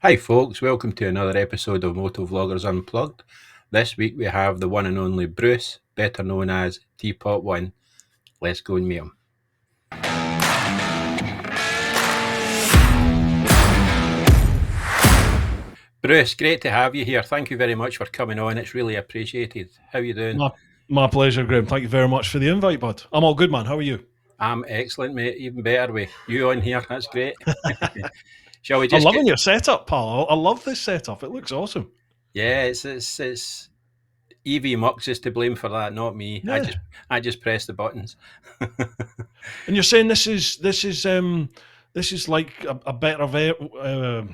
Hi folks, welcome to another episode of Motovloggers Unplugged. This week we have the one and only Bruce, better known as Teapot One. Let's go and meet him. Bruce, great to have you here. Thank you very much for coming on. It's really appreciated. How are you doing? My pleasure, Graham. Thank you very much for the invite, bud. I'm all good, man. How are you? I'm excellent, mate. Even better with you on here. That's great. Shall we I'm just loving your setup, pal. I love this setup. It looks awesome. Yeah, it's EV Mux is to blame for that, not me. Yeah. I just press the buttons. And you're saying this is like a better, a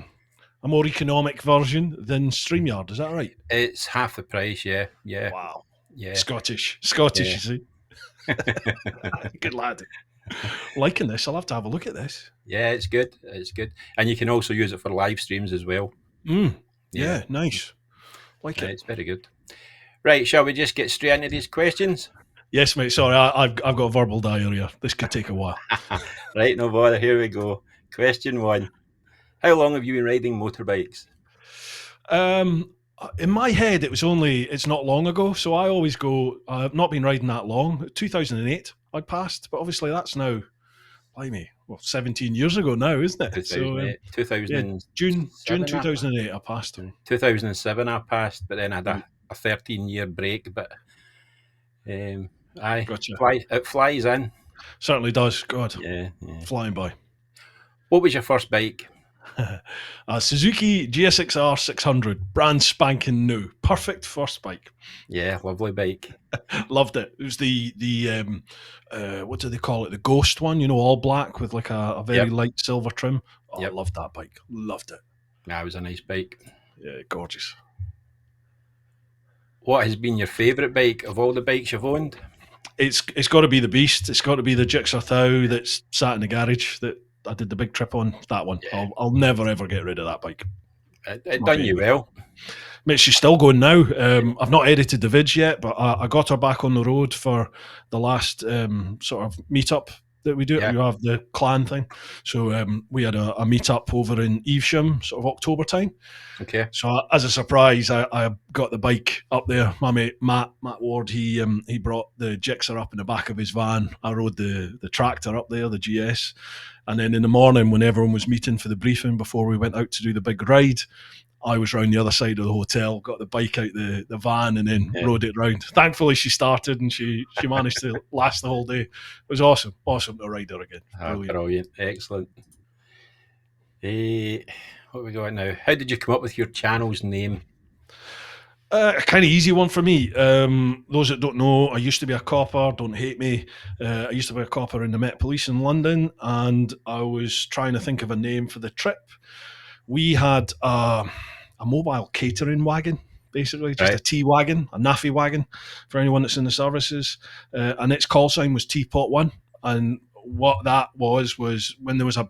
more economic version than StreamYard. Is that right? It's half the price, yeah. Wow. Yeah. Scottish, Yeah. you see. Good lad. Liking this. I'll have to have a look at this. Yeah, it's good. It's good. And you can also use it for live streams as well. Yeah, nice. Like Yeah, it. it's very good. Right, shall we just get straight into these questions? Yes, mate. Sorry, I've got verbal diarrhea. This could take a while. Right, no bother. Here we go. Question 1. How long have you been riding motorbikes? In my head, it's not long ago. So I always go, I've not been riding that long. 2008, I passed, but obviously that's now, blimey, 17 years ago now, isn't it? So, 2008. June 2007, 2008, I passed. 2007 I passed, but then I had a 13-year break. But Gotcha. it flies in. Certainly does. God, Yeah. flying by. What was your first bike? A Suzuki GSX-R 600, brand spanking new. Perfect first bike. Yeah, lovely bike. Loved it. It was the what do they call it? The Ghost one, all black with like a very light silver trim. I loved that bike. Loved it. Yeah, it was a nice bike. Yeah, gorgeous. What has been your favourite bike of all the bikes you've owned? It's got to be the Beast. It's got to be the Gixxer Thou that's sat in the garage that I did the big trip on. That one. Yeah. I'll never ever get rid of that bike. It done you well. Mate, she's still going now. I've not edited the vids yet, but I got her back on the road for the last sort of meetup that we do. Yeah. We have the clan thing. So we had a meetup over in Evesham, sort of October time. Okay. So as a surprise, I got the bike up there. My mate Matt Ward, he brought the Gixxer up in the back of his van. I rode the tractor up there, the GS. And then in the morning, when everyone was meeting for the briefing before we went out to do the big ride, I was round the other side of the hotel, got the bike out the van, and then rode it round. Thankfully, she started and she managed to last the whole day. It was awesome to ride her again. Brilliant. Excellent. What we got now? How did you come up with your channel's name? A kind of easy one for me. Those that don't know, I used to be a copper. Don't hate me. I used to be a copper in the Met Police in London, and I was trying to think of a name for the trip. We had a mobile catering wagon, basically, just a T-wagon, a NAFI wagon for anyone that's in the services. And its call sign was Teapot One. And what that was when there was a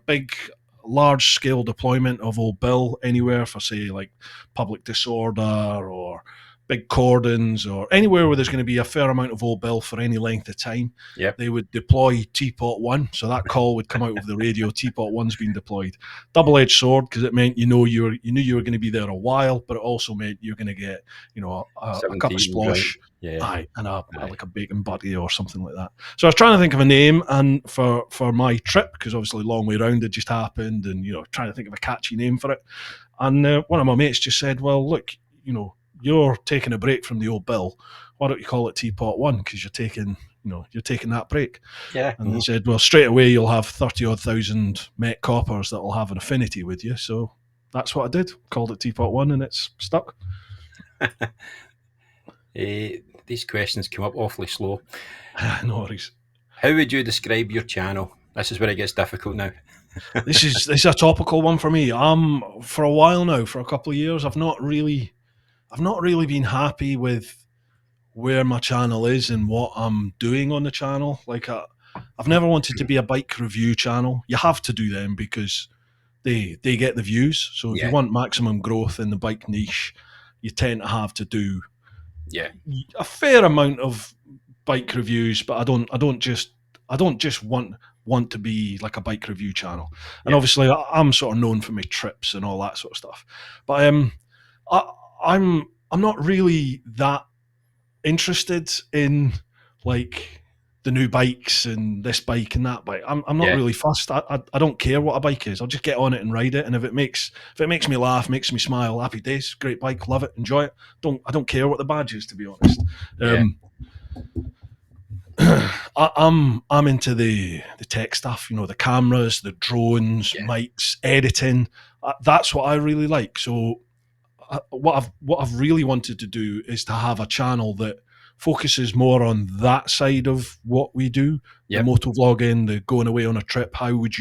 large-scale deployment of Old Bill anywhere for, say, like public disorder or big cordons or anywhere where there's going to be a fair amount of Old Bill for any length of time, they would deploy Teapot One. So that call would come out of the radio, Teapot One's been deployed. Double-edged sword, because it meant you knew you were going to be there a while, but it also meant you're going to get a cup of splosh, and like a bacon butty or something like that. So I was trying to think of a name, and for my trip, because obviously long way round had just happened, and trying to think of a catchy name for it. And one of my mates just said, well, look, you're taking a break from the Old Bill. Why don't you call it Teapot One? Because you're taking that break. Yeah. And they said, well, straight away you'll have 30,000 Met coppers that will have an affinity with you. So that's what I did. Called it Teapot One, and it's stuck. These questions come up awfully slow. No worries. How would you describe your channel? This is where it gets difficult now. This is a topical one for me. For a while now, for a couple of years, I've not really been happy with where my channel is and what I'm doing on the channel. Like I've never wanted to be a bike review channel. You have to do them because they get the views. So if you want maximum growth in the bike niche, you tend to have to do a fair amount of bike reviews. But I don't just want want to be like a bike review channel. And Yeah. obviously, I'm sort of known for my trips and all that sort of stuff. But I, I'm not really that interested in like the new bikes and this bike and that bike. I'm not Yeah. really fussed. I don't care what a bike is. I'll just get on it and ride it. And if it makes me laugh, makes me smile, happy days. Great bike, love it, enjoy it. I don't care what the badge is, to be honest. Yeah. I'm into the tech stuff. You know, the cameras, the drones, Yeah. mics, editing. That's what I really like. So what I've really wanted to do is to have a channel that focuses more on that side of what we do, the Yep. motovlogging, the going away on a trip. How would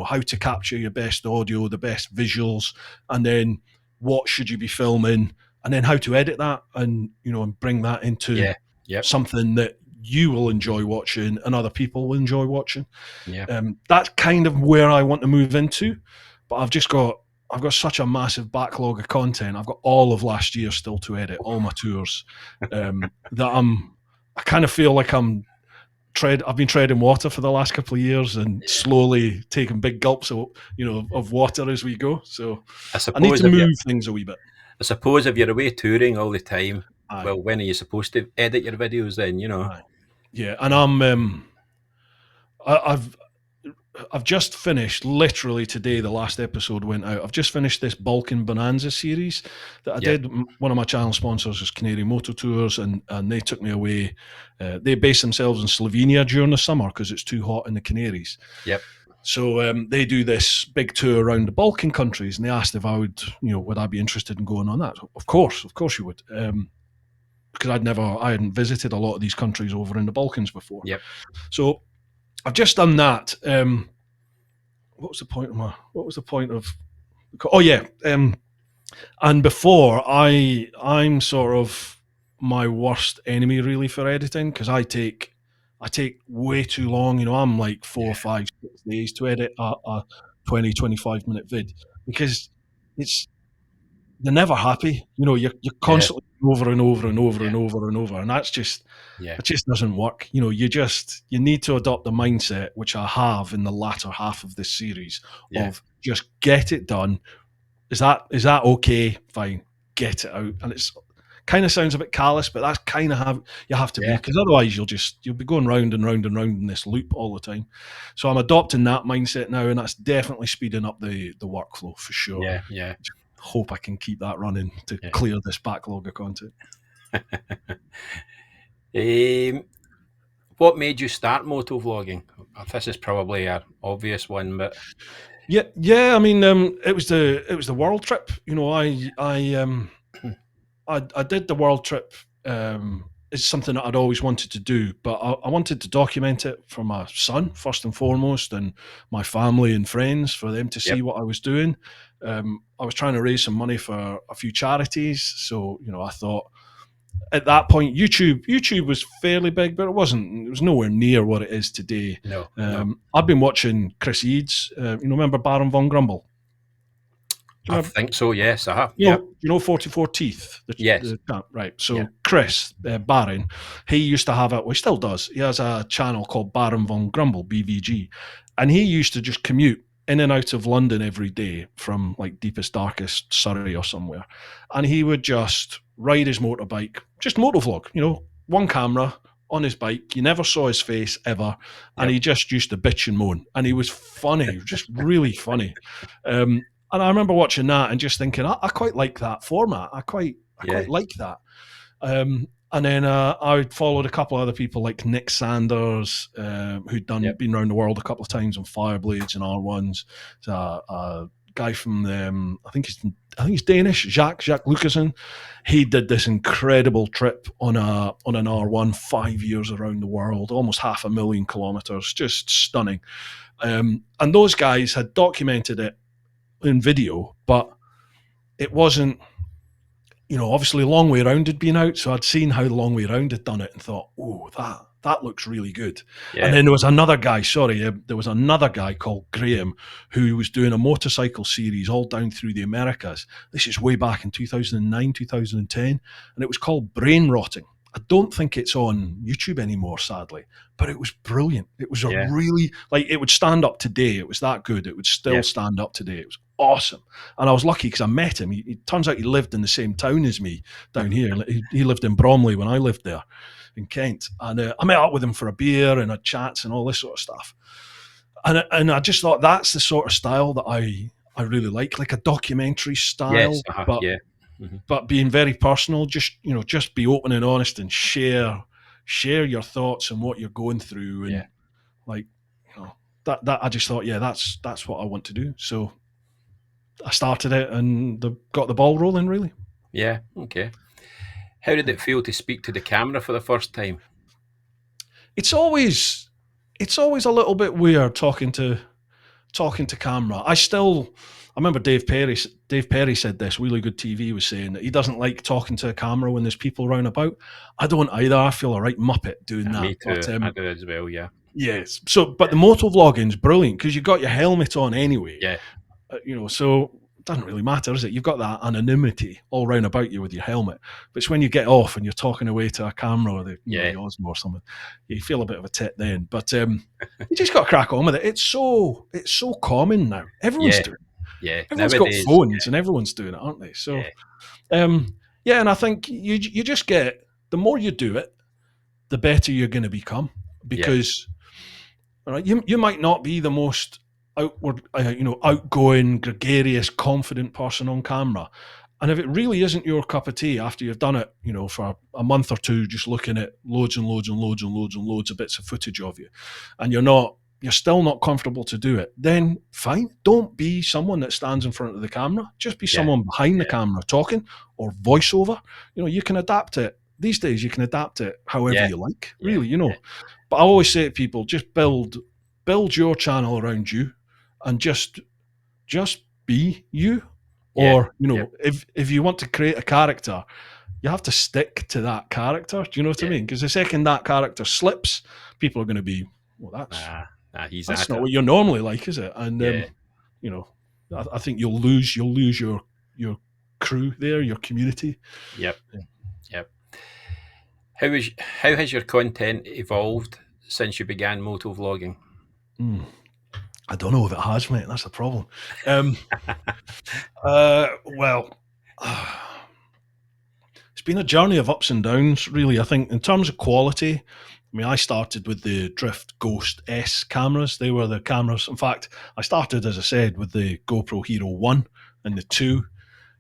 how to capture your best audio, the best visuals, and then what should you be filming, and then how to edit that, and and bring that into Yeah. Yep. something that you will enjoy watching and other people will enjoy watching. Yeah. That's kind of where I want to move into, but I've got such a massive backlog of content. I've got all of last year still to edit, all my tours. That I kind of feel like I've been treading water for the last couple of years and Yeah. slowly taking big gulps of water as we go. So I I need suppose to move things a wee bit. if you're away touring all the time, Aye, well, when are you supposed to edit your videos then, aye, yeah. And I've just finished, literally today, the last episode went out. I've just finished this Balkan Bonanza series that I Yep. did. One of my channel sponsors is Canadian Moto Tours, and they took me away. They base themselves in Slovenia during the summer because it's too hot in the Canaries. Yep. So they do this big tour around the Balkan countries, and they asked if I would I be interested in going on that? Of course you would. Because I hadn't visited a lot of these countries over in the Balkans before. Yep. So I've just done that. What was the point of? Oh yeah. And before I'm sort of my worst enemy really for editing because I take way too long. I'm like 4, 5, 6 days to edit a 20, 25 minute vid because it's they're never happy. You're Yeah. constantly over and over and over Yeah. and over and over, and that's just Yeah. it just doesn't work. You need to adopt the mindset, which I have in the latter half of this series, Yeah. of just get it done. Is that okay? Fine, get it out. And it's kind of sounds a bit callous, but that's kind of how you have to be Yeah. because otherwise you'll be going round and round and round in this loop all the time. So I'm adopting that mindset now, and that's definitely speeding up the workflow for sure. Yeah. Yeah. Hope I can keep that running to Yeah. clear this backlog of content. What made you start motovlogging? This is probably an obvious one, but Yeah. I mean, it was the world trip. I did the world trip. It's something that I'd always wanted to do, but I wanted to document it for my son first and foremost, and my family and friends for them to see yep. what I was doing. I was trying to raise some money for a few charities, so I thought at that point YouTube was fairly big, but it was nowhere near what it is today. No. I'd been watching Chris Eads. Remember Baron von Grumble? I think so. Yes. Yeah. 44 Teeth. Yes. Right. So Yeah. Chris Baron, he used to have he still does. He has a channel called Baron von Grumble, BVG, and he used to just commute in and out of London every day from like deepest, darkest Surrey or somewhere, and he would just ride his motorbike, just motovlog. One camera on his bike. You never saw his face ever, and Yep. he just used to bitch and moan, and he was funny, just really funny. And I remember watching that and just thinking, I quite like that format. I quite like that. And then I followed a couple of other people like Nick Sanders, who'd been around the world a couple of times on Fireblades and R1s. A guy from I think he's Danish, Jacques Lucasen. He did this incredible trip on an R1, 5 years around the world, almost 500,000 kilometers, just stunning. And those guys had documented it in video, but it wasn't, obviously Long Way Round had been out, so I'd seen how Long Way Round had done it and thought, oh, that looks really good. Yeah. And then there was another guy called Graham who was doing a motorcycle series all down through the Americas. This is way back in 2009, 2010, and it was called Brain Rotting. I don't think it's on YouTube anymore, sadly, but it was brilliant. It was a Yeah. really, like, it would stand up today. It was that good. It would still Yeah. stand up today. It was awesome. And I was lucky because I met him. It turns out he lived in the same town as me down here. He lived in Bromley when I lived there in Kent. And I met up with him for a beer and had chats and all this sort of stuff. And I just thought that's the sort of style that I really like a documentary Yes. style, Yeah. Mhm. but being very personal. Just be open and honest and share your thoughts and what you're going through, and Yeah. like, that I just thought, yeah, that's what I want to do. So I started it and got the ball rolling, really. Yeah. Okay. How did it feel to speak to the camera for the first time? It's always a little bit weird talking to camera. I remember Dave Perry said this, really good TV, was saying that he doesn't like talking to a camera when there's people around about. I don't either. I feel a right muppet doing that. Me But too. I do as well. Yeah. yes. So, but Yeah. the motovlogging's brilliant because you've got your helmet on anyway. Yeah. So it doesn't really matter, is it? You've got that anonymity all round about you with your helmet. But it's when you get off and you're talking away to a camera or the Osmo or something, you feel a bit of a tit then. But you just got to crack on with it. It's so common now. Everyone's Yeah. doing it. Yeah. Everyone's got Nowadays. phones and everyone's doing it, aren't they? So Yeah. and I think you just get, the more you do it, the better you're going to become, Yeah. because you might not be the most outgoing, gregarious, confident person on camera. And if it really isn't your cup of tea after you've done it, for a month or two, just looking at loads and loads and loads and loads and loads of bits of footage of you, and you're still not comfortable to do it, then fine. Don't be someone that stands in front of the camera. Just be Yeah. someone behind the Yeah. camera talking, or voiceover. You can adapt it. These days, you can adapt it however Yeah. you like, Yeah. really, Yeah. But I always say to people, just build your channel around you, and just be you. Yeah. Or Yeah. if you want to create a character, you have to stick to that character. Do you know what I Yeah. mean? Because the second that character slips, people are going to be, well, He's that's at not it. what you're normally like, is it? And Yeah. I think you'll lose your crew there, your community. Yep. Yeah. Yep. How has your content evolved since you began motovlogging? I don't know if it has, mate. That's the problem. Well, it's been a journey of ups and downs, really. I think in terms of quality, I mean, I started with the Drift Ghost S cameras. They were the cameras. In fact, I started, as I said, with the GoPro Hero 1 and the 2,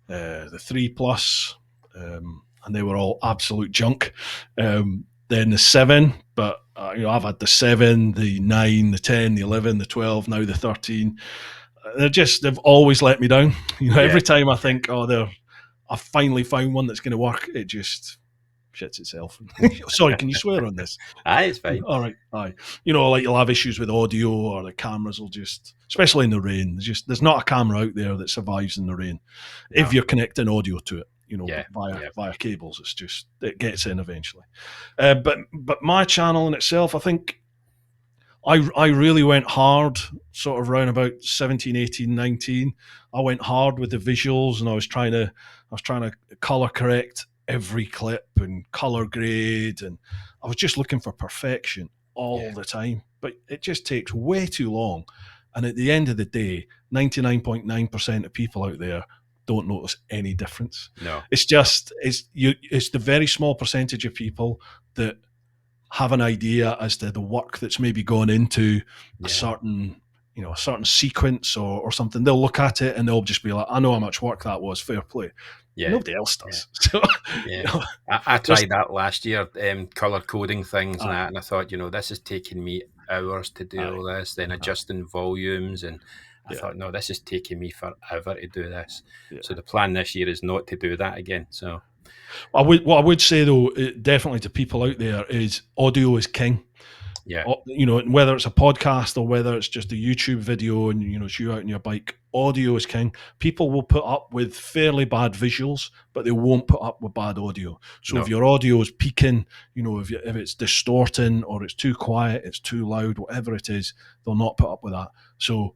the 3 Plus, and they were all absolute junk. Then the 7, but I've had the 7, the 9, the 10, the 11, the 12, now the 13. They've always let me down. Every time I think, I finally found one that's going to work, it just shits itself. Sorry, can you swear on this? Aye, it's fine. All right, aye. Like you'll have issues with audio, or the cameras will just, especially in the rain. There's not a camera out there that survives in the rain if you're connecting audio to it. Via cables. It gets in eventually. But my channel in itself, I think I really went hard sort of around about 17, 18, 19. I went hard with the visuals, and I was trying to color correct every clip and color grade, and I was just looking for perfection all the time. But it just takes way too long. And at the end of the day, 99.9% of people out there don't notice any difference. No. It's just it's the very small percentage of people that have an idea as to the work that's maybe gone into a certain sequence or something. They'll look at it and they'll just be like, I know how much work that was, fair play. Yeah. Nobody else does. Yeah. So I tried that last year, color coding things and that, and I thought, this is taking me hours to do all this, then adjusting volumes, and I thought, no, this is taking me forever to do this. So the plan this year is not to do that again. So what I would say, though, definitely to people out there, is audio is king. Yeah. Whether it's a podcast or whether it's just a YouTube video and it's you out on your bike, audio is king. People will put up with fairly bad visuals, but they won't put up with bad audio. So if your audio is peaking, if it's distorting or it's too quiet, it's too loud, whatever it is, they'll not put up with that. So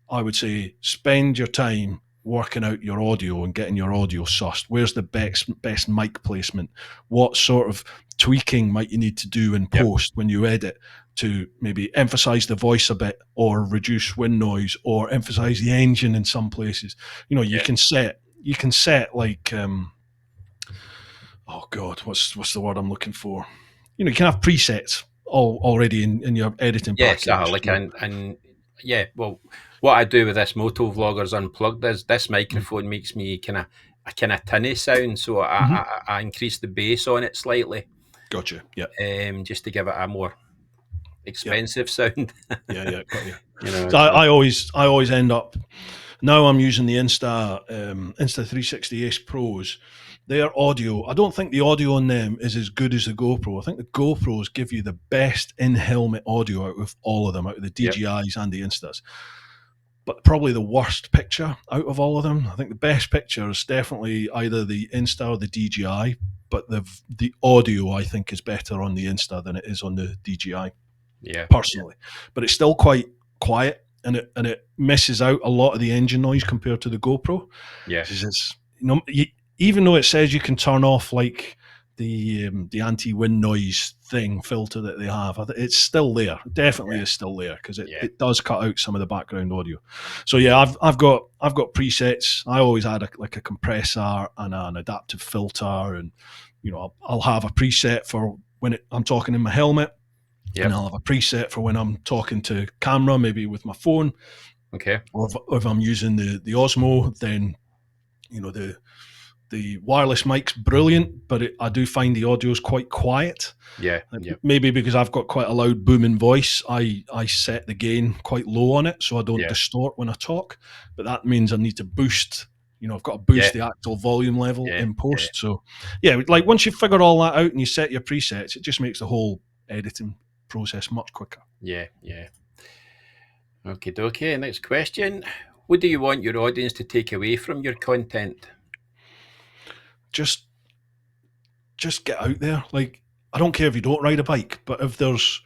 I would say spend your time working out your audio and getting your audio sussed. Where's the best mic placement? What sort of tweaking might you need to do in Yep. post when you edit to maybe emphasize the voice a bit, or reduce wind noise, or emphasize the engine in some places? You know, you Yeah. can set like oh god, what's the word I'm looking for? You know, you can have presets already in your editing Yes, package. like So, and yeah. Well, what I do with this Motovloggers Unplugged is this mm, microphone makes me kind of tinny sound, so mhm. I increase the bass on it slightly, Gotcha. Yeah. just to give it a more Yeah. expensive sound. Yeah. Got you. You know, So so I always end up now. I'm using the Insta 360 Ace Pros. Their audio, I don't think the audio on them is as good as the GoPro. I think the GoPros give you the best in helmet audio out of all of them, out of the yep, DJIs and the Instas. But probably the worst picture out of all of them. I think the best picture is definitely either the Insta or the DJI, but the audio I think is better on the Insta than it is on the DJI yeah, personally. But it's still quite quiet, and it misses out a lot of the engine noise compared to the GoPro. yeah, It's, even though it says you can turn off like the anti-wind noise thing filter that they have, it's still there. It definitely yeah, is still there, because yeah, it does cut out some of the background audio. So yeah, I've got presets. I always add like a compressor and an adaptive filter, and I'll have a preset for when I'm talking in my helmet, and yep. I'll have a preset for when I'm talking to camera, maybe with my phone, Okay. or if I'm using the Osmo, then the wireless mic's brilliant, but I do find the audio is quite quiet. Yeah, yep, Maybe because I've got quite a loud booming voice, I set the gain quite low on it so I don't yeah, distort when I talk. But that means I need to boost. I've got to yeah, boost the actual volume level yeah, in yeah, post. So yeah, like once you figure all that out and you set your presets, it just makes the whole editing process much quicker. yeah, yeah. Okay, okay. Next question. What do you want your audience to take away from your content? Just get out there. Like, I don't care if you don't ride a bike, but if there's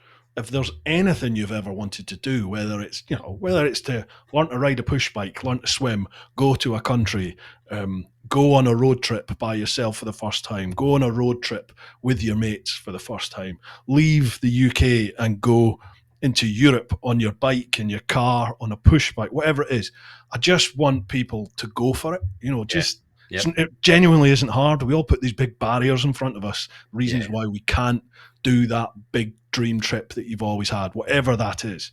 anything you've ever wanted to do, whether it's to learn to ride a push bike, learn to swim, go to a country, go on a road trip by yourself for the first time, go on a road trip with your mates for the first time, leave the UK and go into Europe on your bike, in your car, on a push bike, whatever it is. I just want people to go for it. Yeah, Just yep, it genuinely isn't hard. We all put these big barriers in front of us, yeah, reasons why we can't do that big dream trip that you've always had, whatever that is.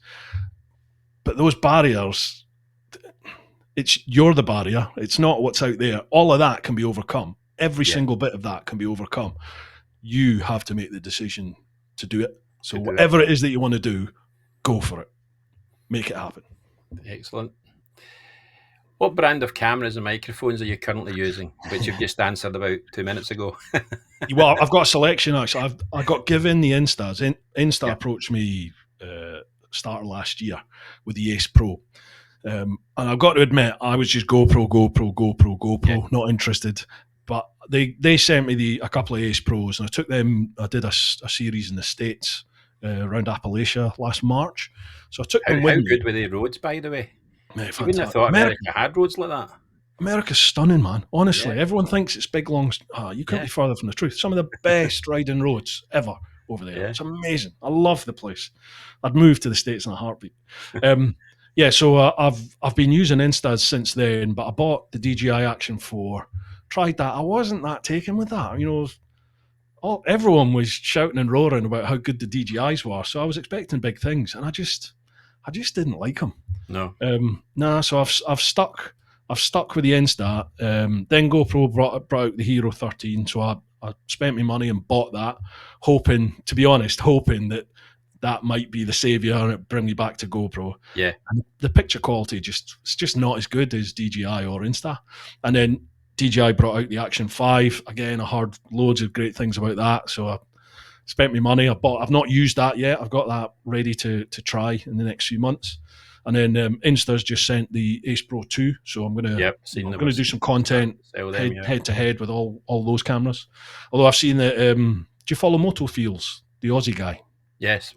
But those barriers, you're the barrier. It's not what's out there. All of that can be overcome. Every yeah. single bit of that can be overcome. You have to make the decision to do it. So To do it. whatever it is that you want to do, go for it. Make it happen. Excellent. What brand of cameras and microphones are you currently using, which you've just answered about 2 minutes ago? Well, I've got a selection actually. I got given the Instas. Insta Yeah, approached me start of last year with the Ace Pro, and I've got to admit I was just yeah, GoPro, not interested. But they sent me a couple of Ace Pros, and I took them. I did a series in the States around Appalachia last March, so I took them How with me. good were the roads, by the way? Mate, You wouldn't have fantastic. thought America had roads like that. America's stunning, man. Yeah, Honestly, everyone thinks it's big, long. You couldn't yeah, be further from the truth. Some of the best riding roads ever over there. yeah, It's amazing. I love the place. I'd move to the States in a heartbeat. Um, yeah, so I've been using Instas since then, but I bought the DJI Action 4. Tried that. I wasn't that taken with that. Everyone was shouting and roaring about how good the DJIs were, so I was expecting big things, and I just didn't like them. no, So I've stuck with the Insta. Then GoPro brought out the Hero 13, so I spent my money and bought that, hoping that might be the savior and it bring me back to GoPro. yeah, And the picture quality it's just not as good as DJI or Insta. And then DJI brought out the Action 5 again. I heard loads of great things about that, so I spent my money. I've not used that yet. I've got that ready to try in the next few months. And then Insta's just sent the Ace Pro 2, so I'm gonna yep. Seen I'm them gonna do some content sell them. head Yeah. head to head with all those cameras. Although I've seen that. Do you follow Motofields, the Aussie guy? Yes.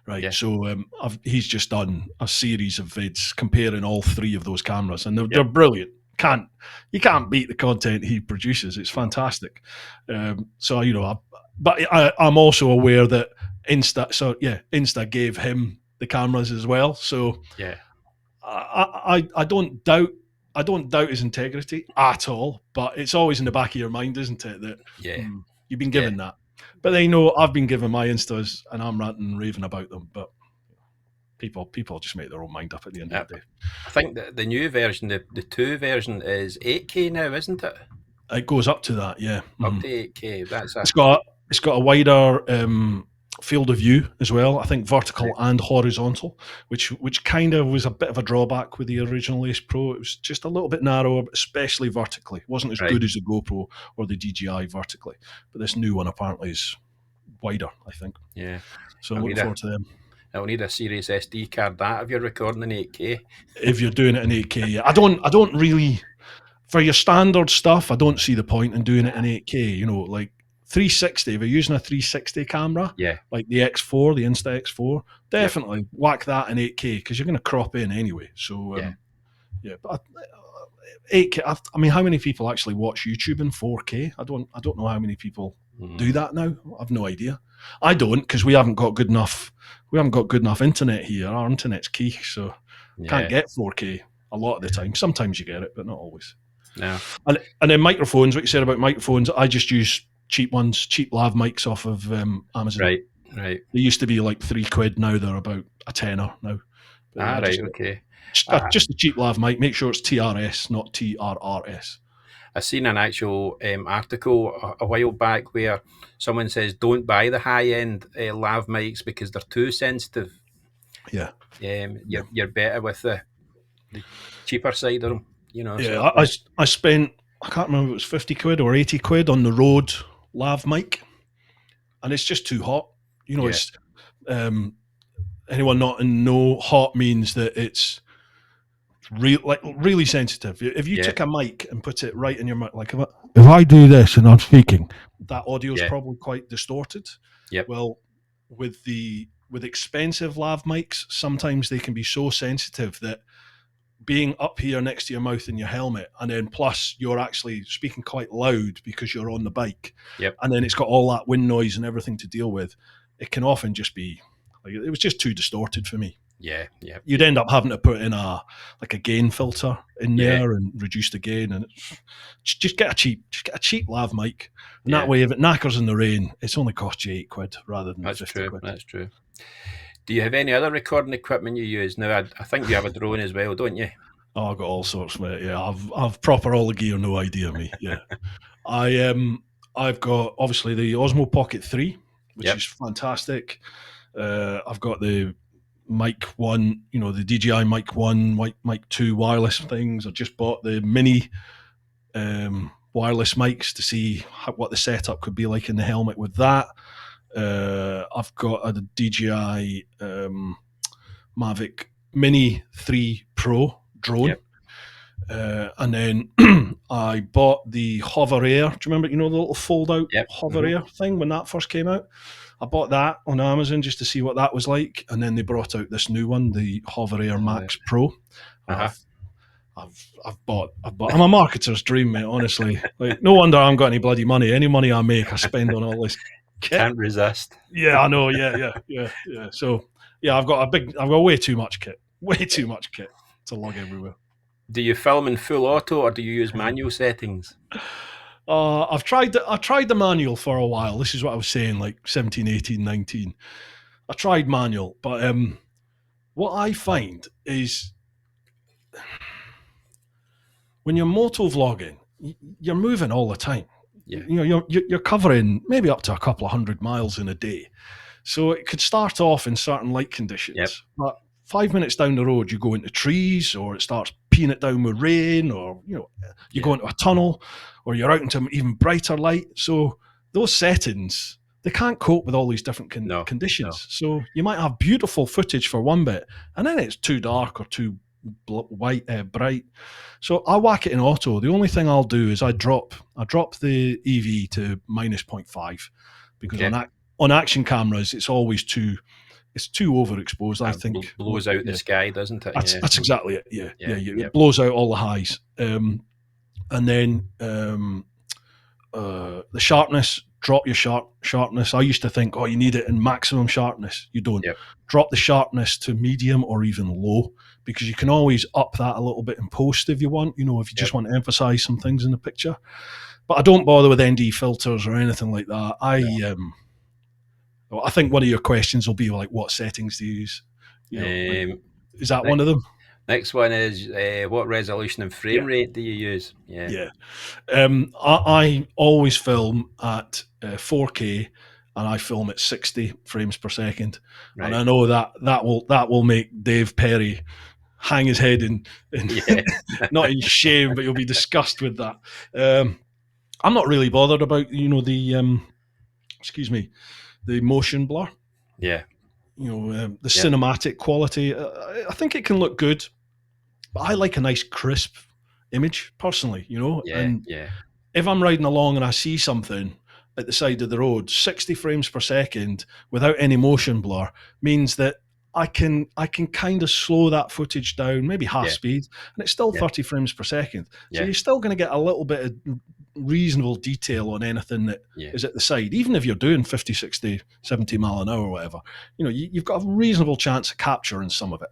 right? Yeah. So he's just done a series of vids comparing all three of those cameras, and they're Yep. brilliant. You can't beat the content he produces. It's No. fantastic. So I'm also aware that Insta gave him the cameras as well. So Yeah. I don't doubt his integrity at all, but it's always in the back of your mind, isn't it, that Yeah. you've been Yeah. given that. But they know I've been given my Instas and I'm ranting and raving about them. But people just make their own mind up at the end of the day. I think that the new version, the 2 version, is 8K now, isn't it? It goes up to that, yeah. Up to 8K. That's It's got a wider field of view as well. I think vertical right. and horizontal, which kind of was a bit of a drawback with the original Ace Pro. It was just a little bit narrower, especially vertically. It wasn't as Right. good as the GoPro or the DJI vertically, but this new one apparently is wider, I think. Yeah. So I'm looking forward to them. It'll need a Series SD card that if you're recording in 8K. If you're doing it in 8K, yeah. I don't really, for your standard stuff, I don't see the point in doing it in 8K. Like 360, if you're using a 360 camera, Yeah. like the X4, the Insta X4, definitely whack that in 8K because you're going to crop in anyway. So, but 8K, I mean, how many people actually watch YouTube in 4K? I don't know how many people do that now. I've no idea. I don't, because we haven't got good enough internet here. Our internet's key, so can't get 4K a lot of the time. Sometimes you get it, but not always. No. And then microphones, what you said about microphones, I just use cheap ones, cheap lav mics off of Amazon. Right. They used to be like £3, now they're about a tenner now. Okay. Just a cheap lav mic. Make sure it's TRS, not TRRS. I seen an actual article a while back where someone says don't buy the high-end lav mics because they're too sensitive. Yeah. You're better with the cheaper side of them. Yeah, I spent, I can't remember if it was £50 or £80 on the Rode lav mic, and it's just too hot. It's anyone not in know, hot means that it's really sensitive. If you took a mic and put it right in your mouth, like if I do this and I'm speaking, that audio is probably quite distorted. Yep. Well, with expensive lav mics, sometimes they can be so sensitive that being up here next to your mouth in your helmet, and then plus you're actually speaking quite loud because you're on the bike, and then it's got all that wind noise and everything to deal with, it can often just be like, it was just too distorted for me. You'd end up having to put in a gain filter in there and reduce the gain, and just get a cheap lav mic, and that way if it knackers in the rain, it's only cost you £8 rather than £50. That's true. Do you have any other recording equipment you use? Now, I think you have a drone as well, don't you? Oh, I've got all sorts, mate. Yeah, I've proper all the gear, no idea, me. Yeah, I've got obviously the Osmo Pocket 3, which is fantastic. I've got the Mic 1, the DJI Mic 1, Mic 2 wireless things. I just bought the mini wireless mics to see what the setup could be like in the helmet with that. I've got a DJI Mavic Mini 3 Pro drone. And then I bought the Hover Air. Do you remember, the little fold-out Hover Air thing when that first came out? I bought that on Amazon just to see what that was like. And then they brought out this new one, the Hover Air Max Pro. I've bought. I'm a marketer's dream, mate, honestly. Like, no wonder I haven't got any bloody money. Any money I make, I spend on all this kit. Can't resist. Yeah, I know. Yeah. So, I've got way too much kit. Way too much kit to lug everywhere. Do you film in full auto or do you use manual settings? I tried the manual for a while. This is what I was saying, like 17, 18, 19. I tried manual, but what I find is when you're motovlogging, you're moving all the time. You're covering maybe up to a couple of 100 miles in a day. So it could start off in certain light conditions, but 5 minutes down the road, you go into trees, or it starts peeing it down with rain, or you go into a tunnel, or you're out into even brighter light. So those settings, they can't cope with all these different conditions. No. So you might have beautiful footage for one bit, and then it's too dark or too bright. So I whack it in auto. The only thing I'll do is I drop the EV to -0.5 because on action cameras it's always too it's too overexposed, I think. Blows out the sky, doesn't it? Yeah. That's exactly it. Yeah, Yeah. it blows out all the highs. And then the sharpness, drop your sharpness. I used to think, oh, you need it in maximum sharpness. You don't. Yep. Drop the sharpness to medium or even low, because you can always up that a little bit in post if you want, if you just want to emphasize some things in the picture. But I don't bother with ND filters or anything like that. I think one of your questions will be like, what settings do you use? Is that one of them? Next one is what resolution and frame rate do you use? Yeah. I always film at 4K, and I film at 60 frames per second. Right. And I know that will make Dave Perry hang his head in not in shame, but you'll be disgusted with that. I'm not really bothered about the motion blur. Yeah. The cinematic quality. I think it can look good, but I like a nice crisp image personally, and if I'm riding along and I see something at the side of the road, 60 frames per second without any motion blur means that I can kind of slow that footage down, maybe half speed, and it's still 30 frames per second. So you're still going to get a little bit of reasonable detail on anything that is at the side, even if you're doing 50, 60, 70 mile an hour or whatever. You've got a reasonable chance of capturing some of it.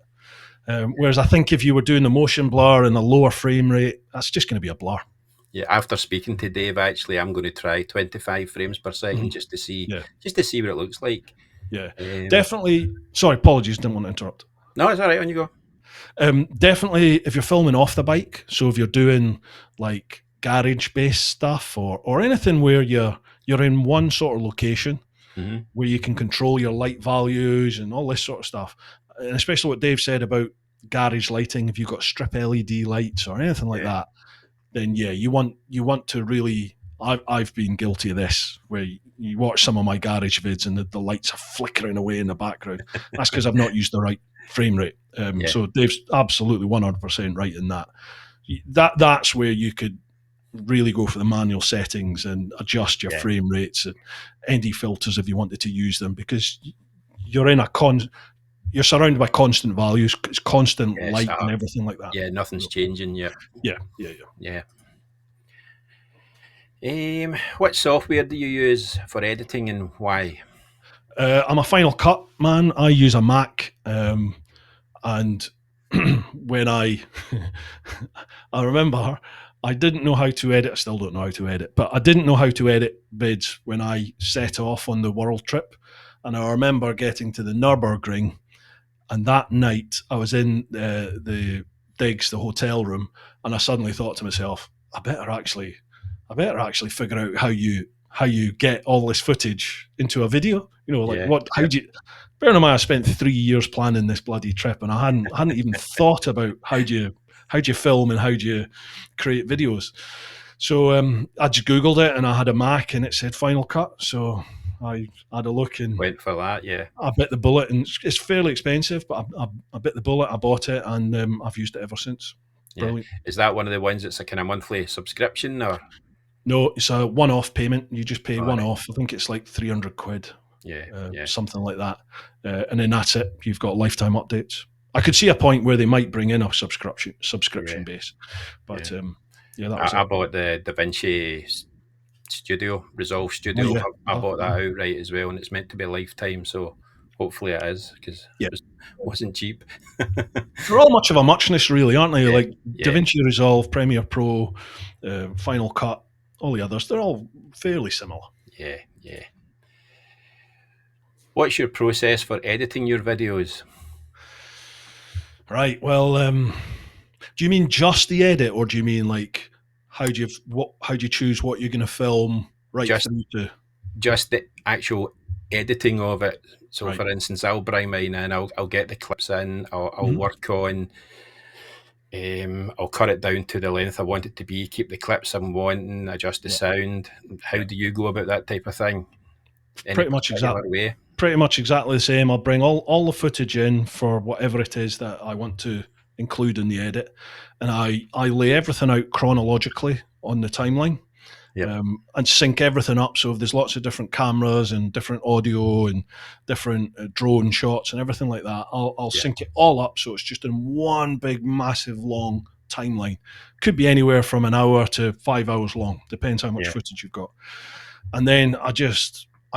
Whereas I think if you were doing the motion blur and a lower frame rate, that's just going to be a blur. Yeah, after speaking to Dave, actually, I'm going to try 25 frames per second just to see what it looks like. Yeah, definitely. Sorry, apologies, didn't want to interrupt. No, it's all right. On you go. Definitely, if you're filming off the bike, so if you're doing like garage-based stuff or anything where you're in one sort of location where you can control your light values and all this sort of stuff, and especially what Dave said about garage lighting, if you've got strip LED lights or anything like that, then you want to really. I've been guilty of this, where you watch some of my garage vids and the lights are flickering away in the background. That's because I've not used the right frame rate. So Dave's absolutely 100% right in that. That's where you could really go for the manual settings and adjust your frame rates and ND filters if you wanted to use them, because you're in you're surrounded by constant values. It's constant light and everything like that. Yeah, nothing's changing. Yeah. What software do you use for editing and why? I'm a Final Cut man. I use a Mac, and when I remember, I didn't know how to edit. I still don't know how to edit, but I didn't know how to edit vids when I set off on the world trip. And I remember getting to the Nürburgring, and that night I was in the digs, the hotel room, and I suddenly thought to myself, I better actually figure out how you get all this footage into a video. How do you? Bearing in mind, I spent 3 years planning this bloody trip, and I hadn't even thought about how do you film and how do you create videos. So I just Googled it, and I had a Mac, and it said Final Cut. So I had a look and went for that. Yeah, I bit the bullet, and it's fairly expensive, but I bit the bullet. I bought it, and I've used it ever since. Brilliant. Is that one of the ones that's a kind of monthly subscription, or? No, it's a one-off payment. You just pay one-off. I think it's like 300 quid. Yeah. Something like that. And then that's it. You've got lifetime updates. I could see a point where they might bring in a subscription base. But that was I bought the DaVinci Resolve Studio. I bought that outright as well, and it's meant to be lifetime, so hopefully it is, because it wasn't cheap. They're all much of a muchness, really, aren't they? Like DaVinci Resolve, Premiere Pro, Final Cut, all the others, they're all fairly similar. Yeah. What's your process for editing your videos? Right. Well, do you mean just the edit, or do you mean like how do you choose what you're going to film through to? Just the actual editing of it. So, for instance, I'll bring mine in. I'll get the clips in. I'll work on. I'll cut it down to the length I want it to be. Keep the clips I'm wanting. Adjust the sound. How do you go about that type of thing? Pretty much exactly the same. I'll bring all the footage in for whatever it is that I want to include in the edit, and I lay everything out chronologically on the timeline, Yep. and sync everything up. So if there's lots of different cameras and different audio and different drone shots and everything like that, I'll Yeah. sync it all up so it's just in one big, massive, long timeline. Could be anywhere from an hour to 5 hours long, depends how much Yeah. footage you've got. And then I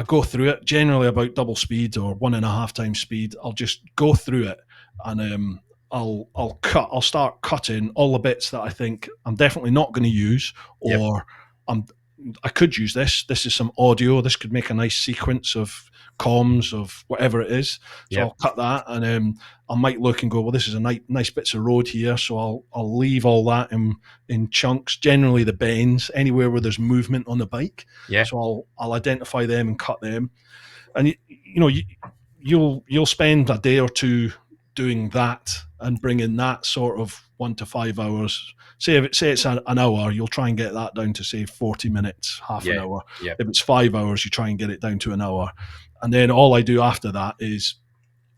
go through it, generally about double speed or 1.5 times speed. I'll just go through it, and I'll start cutting all the bits that I think I'm definitely not going to use, Yep. or I'm I could use this. This is some audio. This could make a nice sequence of comms of whatever it is. So Yep. I'll cut that, and I might look and go, well, this is a nice bits of road here. So I'll leave all that in chunks. Generally, the bends anywhere where there's movement on the bike. Yeah. So I'll identify them and cut them. And you'll spend a day or two doing that and bringing that sort of 1 to 5 hours. Say it's an hour, you'll try and get that down to say 40 minutes, half an Yeah. hour. Yep. If it's 5 hours, you try and get it down to an hour. And then all I do after that is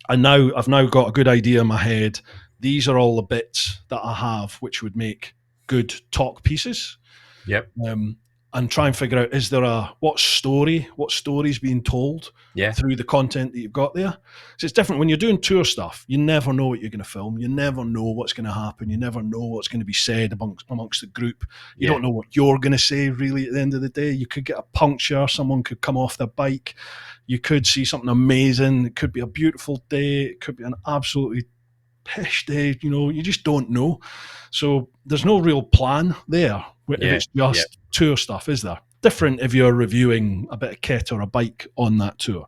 I've now got a good idea in my head. These are all the bits that I have which would make good talk pieces. Yep. And try and figure out, is there what story's being told Yeah. through the content that you've got there. So it's different when you're doing tour stuff. You never know what you're going to film. You never know what's going to happen. You never know what's going to be said amongst the group. You don't know what you're going to say really at the end of the day. You could get a puncture. Someone could come off their bike. You could see something amazing. It could be a beautiful day. It could be an absolutely pish day. You just don't know. So there's no real plan there if it's just tour stuff, is there? Different if you're reviewing a bit of kit or a bike on that tour.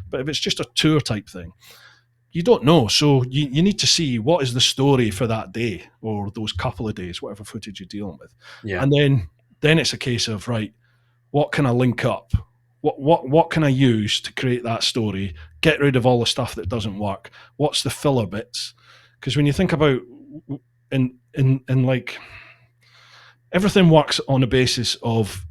But if it's just a tour type thing, you don't know. So you need to see what is the story for that day or those couple of days, whatever footage you're dealing with. Yeah. And then it's a case of, right, what can I link up? What can I use to create that story? Get rid of all the stuff that doesn't work. What's the filler bits? Because when you think about in like everything works on a basis of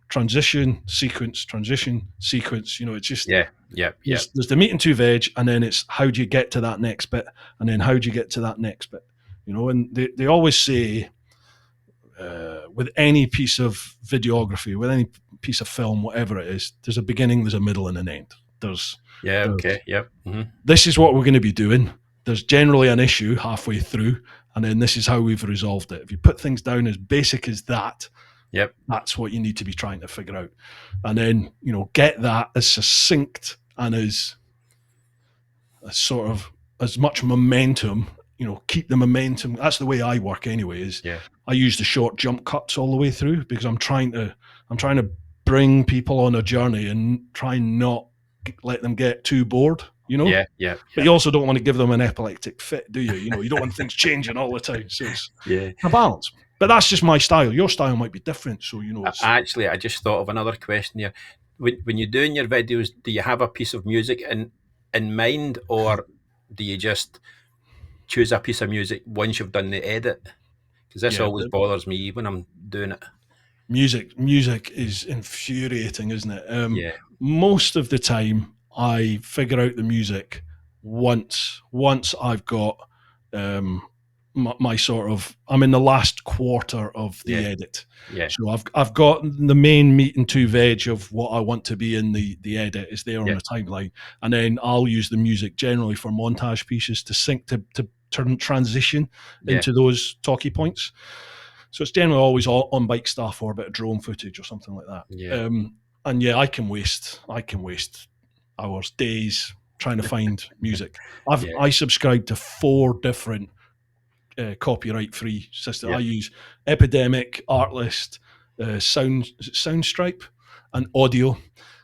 transition sequence. It's just there's the meat and two veg, and then it's how do you get to that next bit, and then how do you get to that next bit. And they always say with any piece of videography, with any piece of film, whatever it is, there's a beginning, there's a middle, and an end. This is what we're going to be doing. There's generally an issue halfway through, and then this is how we've resolved it. If you put things down as basic as that, that's what you need to be trying to figure out. And then, get that as succinct and as sort of as much momentum, keep the momentum. That's the way I work anyway, I use the short jump cuts all the way through because I'm trying to bring people on a journey and try and not let them get too bored. But you also don't want to give them an epileptic fit, do you? You don't want things changing all the time. So it's a balance. But that's just my style. Your style might be different. So, Actually, I just thought of another question here. When you're doing your videos, do you have a piece of music in mind, or do you just choose a piece of music once you've done the edit? Because this always bothers me when I'm doing it. Music is infuriating, isn't it? Most of the time, I figure out the music once I've got my sort of, I'm in the last quarter of the edit. So I've got the main meat and two veg of what I want to be in the edit is there on the timeline, and then I'll use the music generally for montage pieces to sync to transition into those talkie points. So it's generally always on bike stuff or a bit of drone footage or something like that. And I can waste hours, days trying to find music. I subscribe to 4 different copyright-free systems. I use Epidemic, Artlist, Soundstripe, and Audio.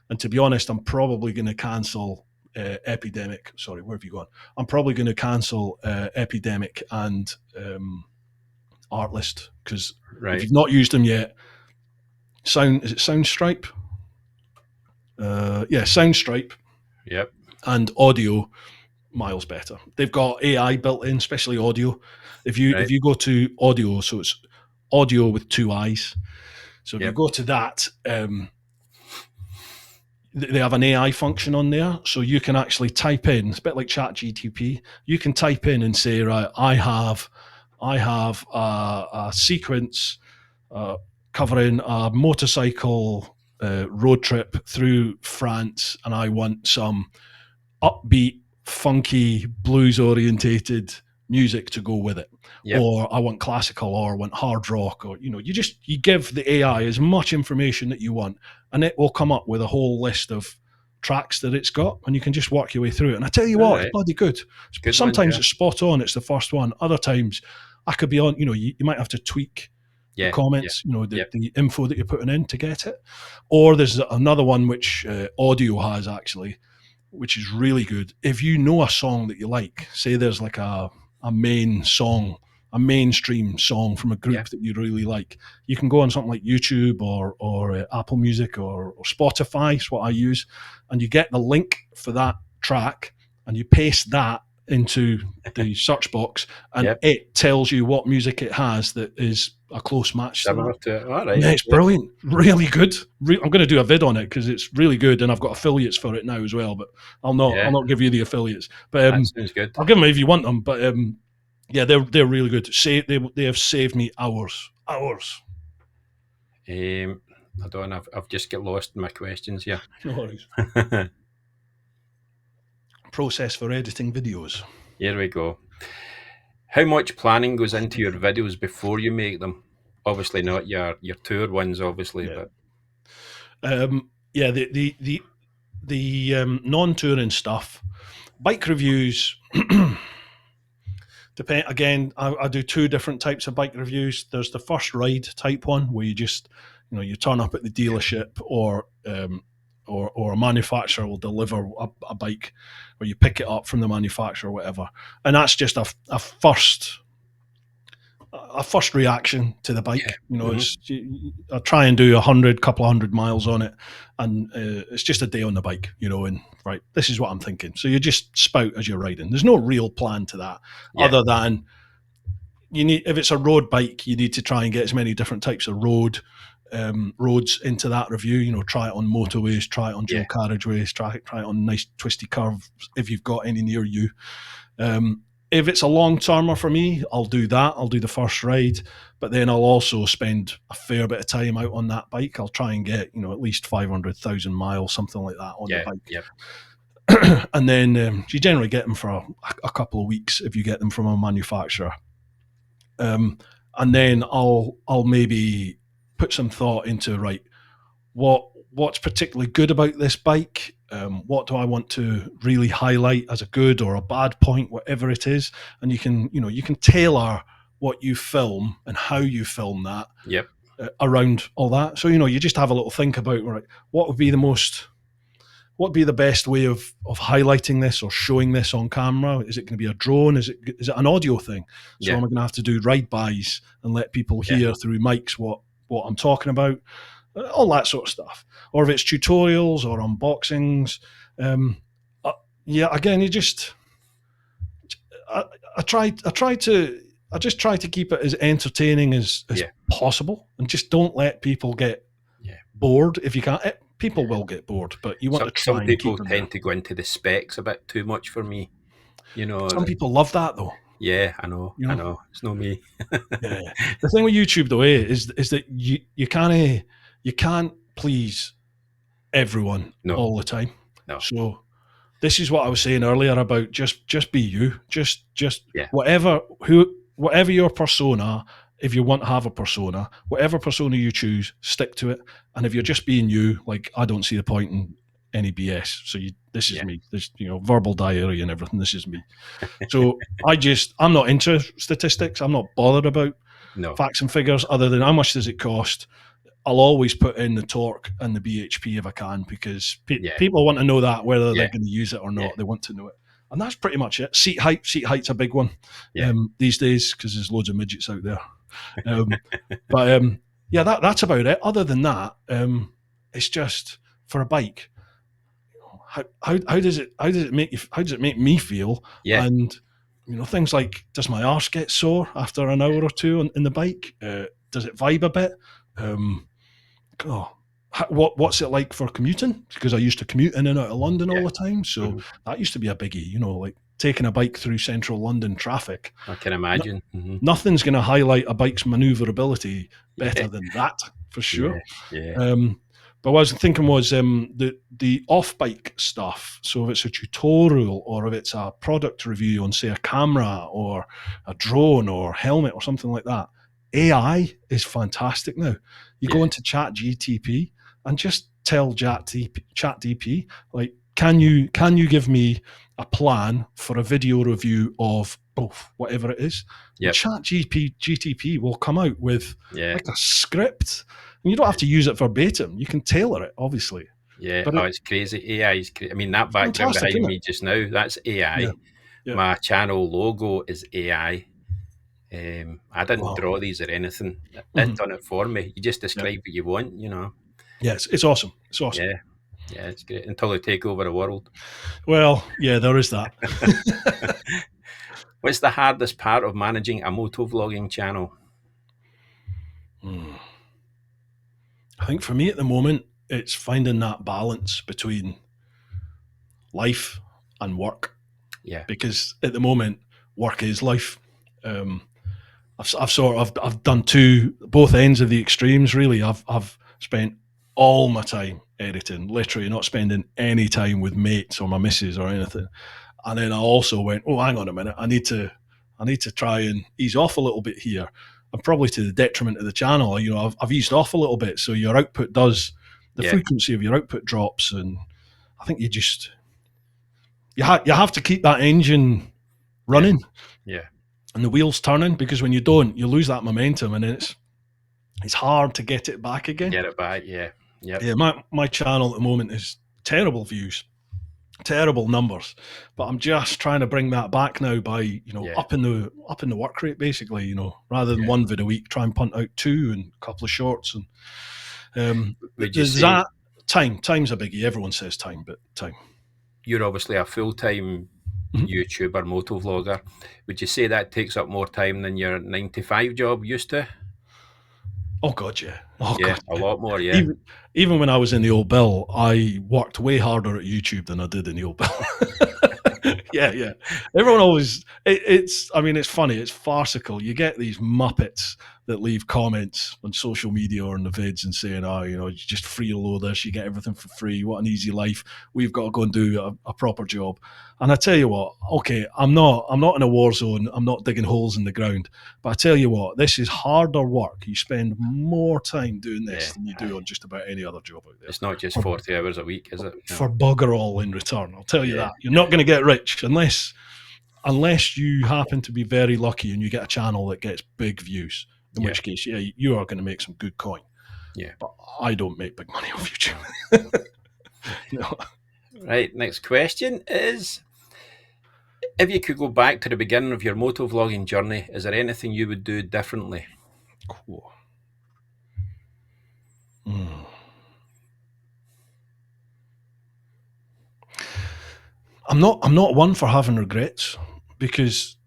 And to be honest, I'm probably going to cancel Epidemic. Sorry, where have you gone? I'm probably going to cancel Epidemic and Artlist because if you've not used them yet, is it Soundstripe? Soundstripe. And Audio, miles better. They've got AI built in, especially Audio. If you go to Audio, so it's Audio with 2 I's. So if you go to that, they have an AI function on there, so you can actually type in. It's a bit like ChatGPT. You can type in and say, right, I have a sequence covering a motorcycle road trip through France, and I want some upbeat, funky, blues orientated music to go with it. Yep. Or I want classical, or I want hard rock, or you give the AI as much information that you want, and it will come up with a whole list of tracks that it's got, and you can just work your way through it. And I tell you All what, it's right. bloody good. Good ones, Sometimes yeah. it's spot on, it's the first one. Other times I could be on, you might have to tweak the Yeah. comments, Yeah. the info that you're putting in to get it. Or there's another one which audio has actually, which is really good. If you know a song that you like, say there's like a main song, a mainstream song from a group Yeah. that you really like, you can go on something like YouTube or Apple Music or Spotify, is what I use, and you get the link for that track and you paste that into the search box, and Yep. it tells you what music it has that is a close match to Similar that. to it. All right. Yeah, it's Okay. brilliant. Really good. I'm going to do a vid on it because it's really good, and I've got affiliates for it now as well. But I'll Yeah. not give you the affiliates. But That sounds good. I'll give them if you want them. But yeah, they're really good. They have saved me hours. I don't know. I've just got lost in my questions here. No worries. Process for editing videos. Here we go. How much planning goes into your videos before you make them? Obviously not your tour ones, obviously, Yeah. but Yeah, the non-touring stuff, bike reviews. Depend again. I do two different types of bike reviews. There's the first ride type one where you just you turn up at the dealership, or a manufacturer will deliver a bike, or you pick it up from the manufacturer or whatever, and that's just a first reaction to the bike. Mm-hmm. I try and do couple of hundred miles on it, and it's just a day on the bike, and right, this is what I'm thinking. So you just spout as you're riding. There's no real plan to that, other than if it's a road bike, you need to try and get as many different types of roads into that review. Try it on motorways, try it on dual carriageways, try it on nice twisty curves if you've got any near you. If it's a long termer for me, I'll do that. I'll do the first ride, but then I'll also spend a fair bit of time out on that bike. I'll try and get at least 500,000 miles, something like that, on the bike. And then you generally get them for a couple of weeks if you get them from a manufacturer. And then I'll maybe put some thought into, right, what's particularly good about this bike. What do I want to really highlight as a good or a bad point, whatever it is, and you can tailor what you film and how you film that around all that. So you just have a little think about, right, what would be the best way of highlighting this or showing this on camera? Is it going to be a drone? Is it an audio thing? So am I going to have to do ride-bys and let people hear through mics what I'm talking about? All that sort of stuff. Or if it's tutorials or unboxings. Again, I just try to keep it as entertaining as possible, and just don't let people get bored if you can't. People will get bored, but you want to try and keep them. Some people tend to go into the specs a bit too much for me. Some people love that though. Yeah, I know. I know. It's not me. Yeah. The thing with YouTube though is that you can't please everyone all the time. No. So this is what I was saying earlier about just be you. Just whatever your persona. If you want to have a persona, whatever persona you choose, stick to it. And if you're just being you, like, I don't see the point in any BS. So this is me. This verbal diarrhea and everything. This is me. So I'm not into statistics. I'm not bothered about facts and figures, other than how much does it cost. I'll always put in the torque and the BHP if I can, because people want to know that, whether they're going to use it or not. They want to know it. And that's pretty much it. Seat height's a big one these days, because there's loads of midgets out there. That's about it. Other than that, it's just for a bike. How does it make me feel? Yeah. And things like, does my arse get sore after an hour or two in the bike? Does it vibe a bit? What's it like for commuting? Because I used to commute in and out of London all the time, so that used to be a biggie. Like taking a bike through central London traffic. I can imagine. Nothing's going to highlight a bike's manoeuvrability better than that, for sure. Yeah, yeah, But what I was thinking was the off bike stuff. So if it's a tutorial or if it's a product review on, say, a camera or a drone or helmet or something like that, AI is fantastic now. You go yeah, into Chat GTP and just tell Chat DP, like, can you give me a plan for a video review of whatever it is? And yep, Chat GTP will come out with yeah, like a script, and you don't have to use it verbatim. You can tailor it, obviously, yeah. but Oh, it's crazy. AI is I mean, that it's background fantastic, behind isn't it? me just now, that's Yeah, AI. yeah. My channel logo is AI. I didn't Wow. draw these or anything. It Mhm. done it for me. You just Yeah, describe what you want, you know. yeah. It's awesome. It's awesome. Yeah, yeah, it's great until they take over the world. Well, yeah, there is that. What's the hardest part of managing a motovlogging channel? Hmm. I think for me at the moment, it's finding that balance between life and work, Yeah, because at the moment, work is life. Um, I've done both ends of the extremes. Really, I've spent all my time editing, literally not spending any time with mates or my missus or anything. And then I also went, oh, hang on a minute, I need to try and ease off a little bit here, and probably to the detriment of the channel. I've eased off a little bit, so your output the yeah, frequency of your output drops, and I think you have to keep that engine yeah, running yeah. and the wheels turning, because when you don't, you lose that momentum, and then it's hard to get it back again. Get it back. Yeah, yep, Yeah, my channel at the moment is terrible views, terrible numbers, but I'm just trying to bring that back now by yeah, up in the work rate, basically. Rather than yeah. one video a week, try and punt out two and a couple of shorts, and Would you there's say that. Time's a biggie. Everyone says time, but time. you're obviously a full time Mhm. YouTuber, motovlogger? Would you say that takes up more time than your 9 to 5 job used to? Oh god, yeah. Oh Yeah, god, a yeah. lot more. Yeah, Even when I was in the old bill, I worked way harder at YouTube than I did in the old bill. Yeah, yeah. Everyone always it's I mean, it's funny, it's farcical. You get these muppets that leave comments on social media or in the vids and saying, "Oh, you just freeload this, you get everything for free. What an easy life. We've got to go and do a proper job." And I tell you what, okay, I'm not in a war zone. I'm not digging holes in the ground. But I tell you what, this is harder work. You spend more time doing yeah. this than you do on just about any other job out there. It's not just For, 40 hours a week, is it? No. for bugger all in return. I'll tell you Yeah, that. You're not going to get rich unless you happen to be very lucky and you get a channel that gets big views. In yeah, which case, yeah, you are going to make some good coin. yeah. But I don't make big money off YouTube. No. Right. Next question is: if you could go back to the beginning of your motovlogging journey, is there anything you would do differently? Cool. Mm. I'm not one for having regrets, because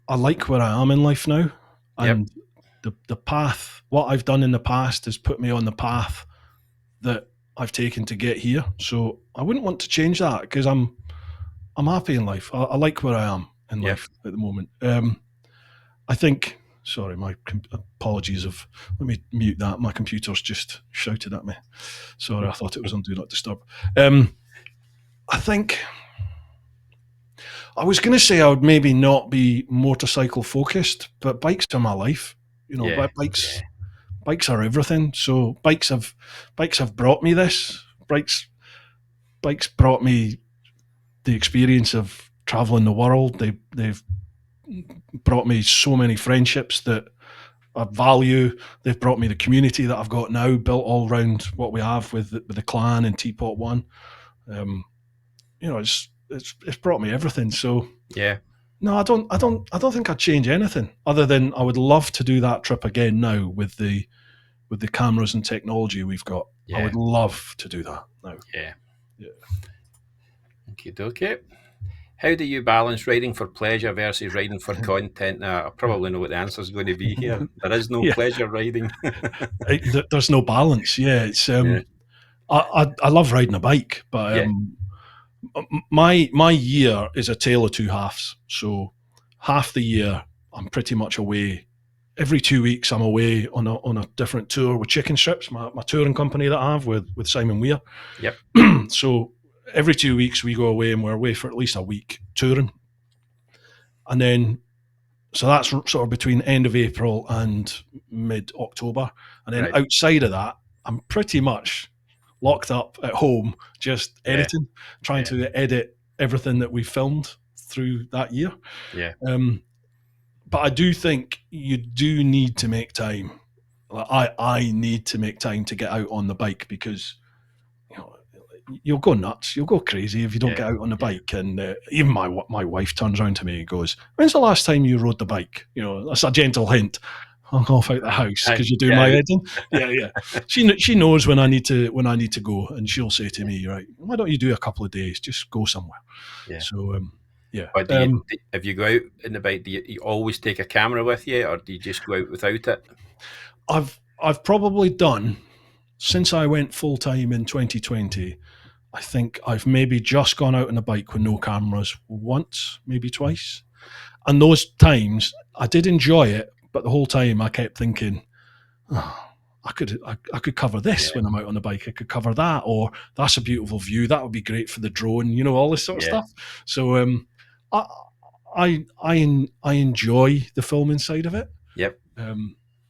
I like where I am in life now, Yep. and the path, what I've done in the past has put me on the path that I've taken to get here. So I wouldn't want to change that, because I'm happy in life. I like where I am in Yep. life at the moment. I think. Sorry, my apologies. Let me mute that. My computer's just shouted at me. Sorry, I thought it was on Do Not Disturb. I think I was going to say I would maybe not be motorcycle focused, but bikes are my life. Yeah. Bikes Yeah. bikes are everything. So bikes have brought me this. Bikes brought me the experience of traveling the world. They've brought me so many friendships that I value. They've brought me the community that I've got now, built all around what we have with the clan and Teapot One. Um, it's brought me everything. So Yeah. no, I don't think I'd change anything, other than I would love to do that trip again now with the cameras and technology we've got. I Yeah. would love to do that now. Yeah. Yeah. Okay. Okay. How do you balance riding for pleasure versus riding for content? Now, I probably know what the answer is going to be here. There is no Yeah. pleasure riding. There's no balance. Yeah, it's Yeah. I love riding a bike, but Yeah. my year is a tale of two halves. So half the year I'm pretty much away every 2 weeks I'm away on a different tour with Chicken Strips, my touring company that I have with Simon Weir. Yep. So every 2 weeks we go away, and we're away for at least a week touring. And then, so that's sort of between end of April and mid-October. And then Right. outside of that, I'm pretty much locked up at home, just editing, trying to edit everything that we filmed through that year. Yeah. But I do think you do need to make time. I need to make time to get out on the bike, because you'll go nuts, you'll go crazy if you don't get out on the bike. And even my wife turns around to me and goes, "When's the last time you rode the bike?" That's a gentle hint. I'm off out the house because you do my editing. Yeah. She knows when I need to go, and she'll say to me, "Right, why don't you do a couple of days? Just go somewhere." Yeah. So yeah. But if you go out in the bike, do you always take a camera with you, or do you just go out without it? I've probably done, since I went full time in 2020. I think I've maybe just gone out on a bike with no cameras once, maybe twice. And those times I did enjoy it, but the whole time I kept thinking, I could cover this when I'm out on the bike. I could cover that, or that's a beautiful view. That would be great for the drone, all this sort of stuff. So I enjoy the filming side of it. Yep.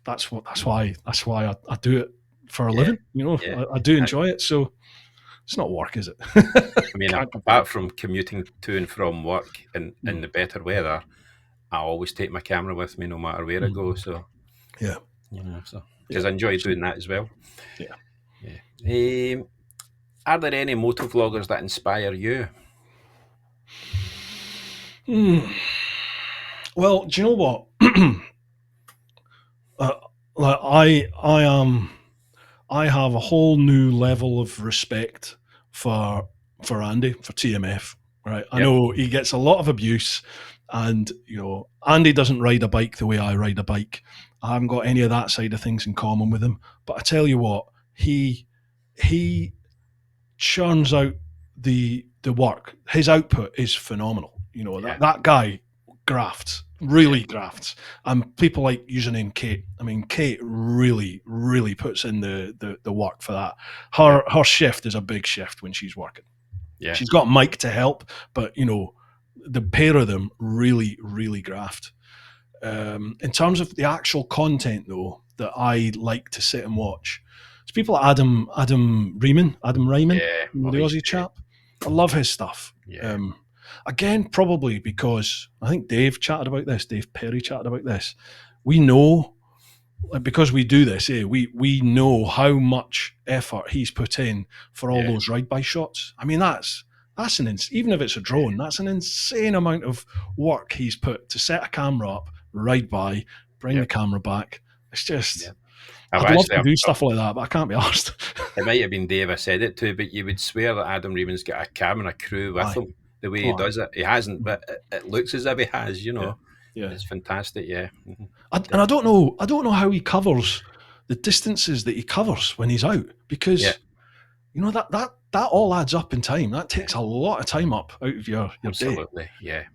That's why I do it for a living. I do enjoy it. So it's not work, is it? I mean, apart from commuting to and from work in the better weather, I always take my camera with me no matter where I go. So because I enjoy doing that as well. Yeah. Are there any motovloggers that inspire you? Well, do you know what? I have a whole new level of respect for Andy, for TMF. Right, I know he gets a lot of abuse, and Andy doesn't ride a bike the way I ride a bike. I haven't got any of that side of things in common with him. But I tell you what, he churns out the work. His output is phenomenal. That guy grafts, really grafts. And people like username Kate. I mean, Kate really, really puts in the work for that. Her shift is a big shift when she's working. Yeah. She's got Mike to help, but the pair of them really, really graft. In terms of the actual content, though, that I like to sit and watch, it's people like Adam Ryman, the Aussie chap. I love his stuff. Again, probably because I think Dave Perry chatted about this. We know, because we do this, we know how much effort he's put in for all those ride-by shots. I mean, that's even if it's a drone, that's an insane amount of work he's put to set a camera up, ride by, bring the camera back. It's just, I'd love to do stuff like that, but I can't be arsed. It might have been Dave I said it to, but you would swear that Adam Reeman's got a camera crew with him. The way he does it, he hasn't, but it looks as if he has. It's fantastic. And I don't know how he covers the distances that he covers when he's out, because that all adds up in time. That takes a lot of time up out of your absolutely day.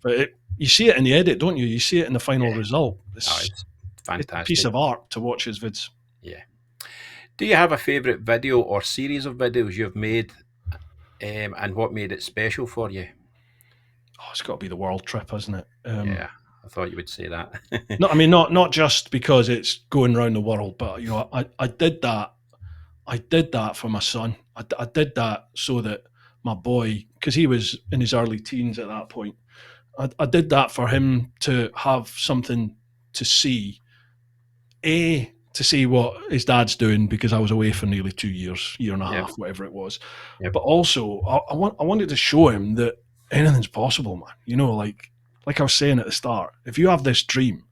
But you see it in the edit, don't you? You see it in the final result. It's fantastic. It's a piece of art to watch his vids. Do you have a favourite video or series of videos you've made, and what made it special for you? It's got to be the world trip, isn't it? I thought you would say that. No, I mean, not just because it's going around the world, but I did that. I did that for my son. I did that so that my boy, because he was in his early teens at that point, I did that for him to have something to see. To see what his dad's doing, because I was away for nearly 2 years, year and a half, whatever it was. But also, I wanted to show him that anything's possible, man. Like I was saying at the start, if you have this dream,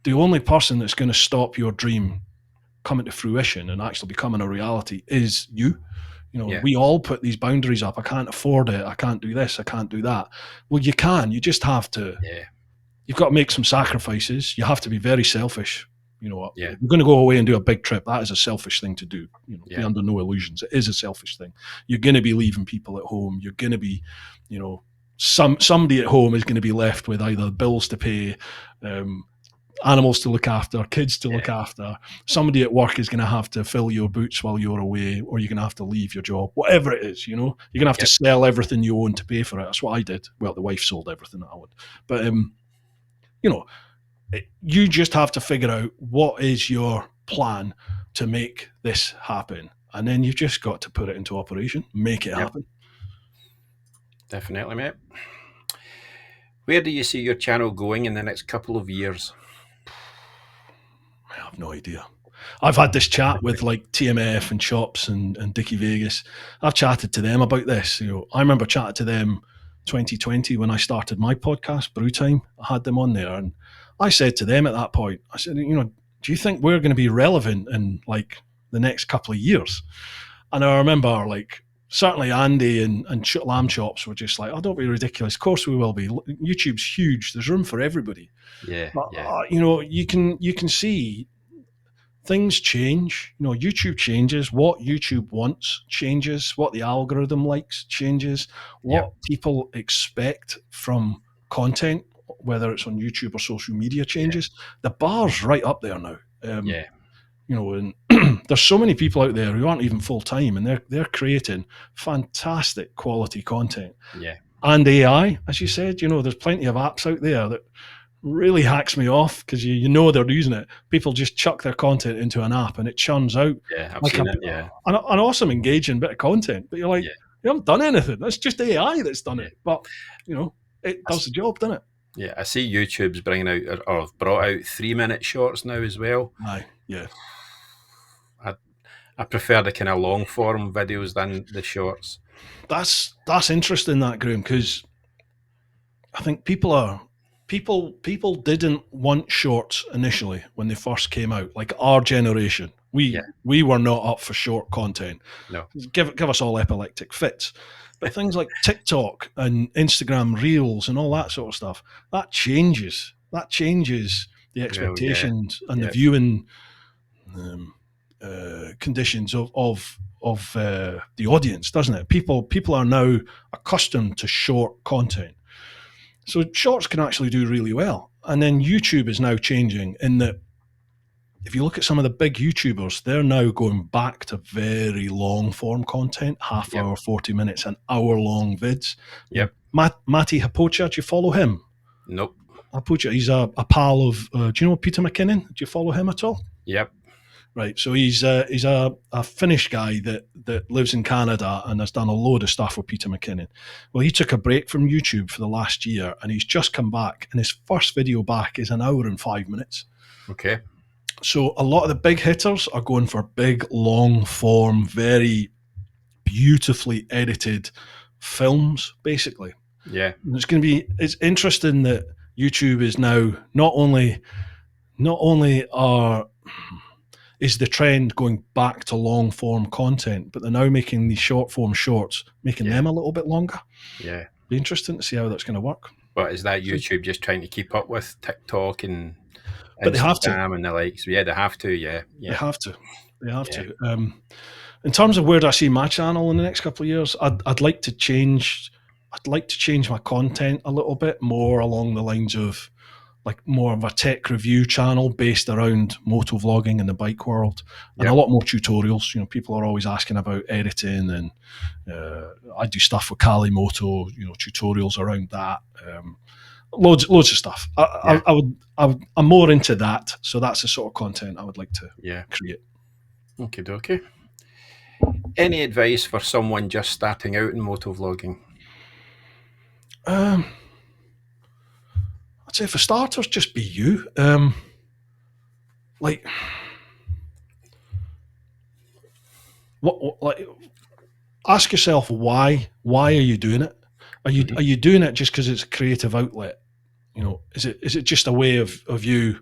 the only person that's going to stop your dream coming to fruition and actually becoming a reality is you. We all put these boundaries up. I can't afford it. I can't do this. I can't do that. Well, you can. You just have to. You've got to make some sacrifices. You have to be very selfish. You're going to go away and do a big trip. That is a selfish thing to do. Be under no illusions. It is a selfish thing. You're going to be leaving people at home. You're going to be, somebody at home is going to be left with either bills to pay, animals to look after, kids to Yeah. look after. Somebody at work is going to have to fill your boots while you're away, or you're going to have to leave your job, whatever it is, you're going to have to Yep. sell everything you own to pay for it. That's what I did. Well, the wife sold everything that I would. But, you just have to figure out what is your plan to make this happen. And then you've just got to put it into operation, make it happen. Definitely, mate. Where do you see your channel going in the next couple of years? I have no idea. I've had this chat with like TMF and Shops and Dickie Vegas. I've chatted to them about this. I remember chatting to them 2020 when I started my podcast, Brew Time. I had them on there, and I said to them at that point, I said, do you think we're going to be relevant in like the next couple of years? And I remember like certainly Andy and Lamb Chops were just like, oh, don't be ridiculous. Of course we will be. YouTube's huge. There's room for everybody. Yeah, But, yeah, you can see things change. YouTube changes. What YouTube wants changes. What the algorithm likes changes. What people expect from content, whether it's on YouTube or social media, changes. The bar's right up there now. yeah, And there's so many people out there who aren't even full time, and they're creating fantastic quality content. yeah, And AI, as you said, there's plenty of apps out there that really hacks me off because they're using it. People just chuck their content into an app and it churns out yeah. I've like seen it. Yeah, an awesome, engaging bit of content. But you're like, yeah, you haven't done anything. That's just AI that's done yeah. it. But it does the job, doesn't it? Yeah, I see YouTube's bringing out or have brought out 3-minute shorts now as well. Aye, yeah. I prefer the kind of long form videos than the shorts. That's interesting, that, Graham, because I think people didn't want shorts initially when they first came out. Like our generation, we were not up for short content. No, give us all epileptic fits. But things like TikTok and Instagram Reels and all that sort of stuff, that changes the expectations and the viewing conditions of the audience, doesn't it? People are now accustomed to short content. So shorts can actually do really well. And then YouTube is now changing in that if you look at some of the big YouTubers, they're now going back to very long form content, half hour, 40 minutes, an hour long vids. Yep. Matty Hapocha, do you follow him? Nope. Hapocha, he's a pal of, do you know Peter McKinnon? Do you follow him at all? Yep. Right. So he's a Finnish guy that lives in Canada and has done a load of stuff with Peter McKinnon. Well, he took a break from YouTube for the last year and he's just come back, and his first video back is an hour and 5 minutes. Okay. So a lot of the big hitters are going for big, long form, very beautifully edited films, basically. Yeah. And it's interesting that YouTube is now not only is the trend going back to long form content, but they're now making these short form shorts, making them a little bit longer. Yeah. Be interesting to see how that's going to work. But is that YouTube just trying to keep up with TikTok and But they have to. and the likes? Yeah, they have to. Yeah. They have to. In terms of where do I see my channel in the next couple of years, I'd like to change. I'd like to change my content a little bit more along the lines of like more of a tech review channel based around motovlogging and the bike world, and a lot more tutorials. People are always asking about editing, and I do stuff with Kali Moto, tutorials around that. Loads of stuff. I'm more into that, so that's the sort of content I would like to create. Okay, dokie. Any advice for someone just starting out in motovlogging? I'd say for starters, just be you. Ask yourself why. Why are you doing it? Are you doing it just because it's a creative outlet? Is it just a way of you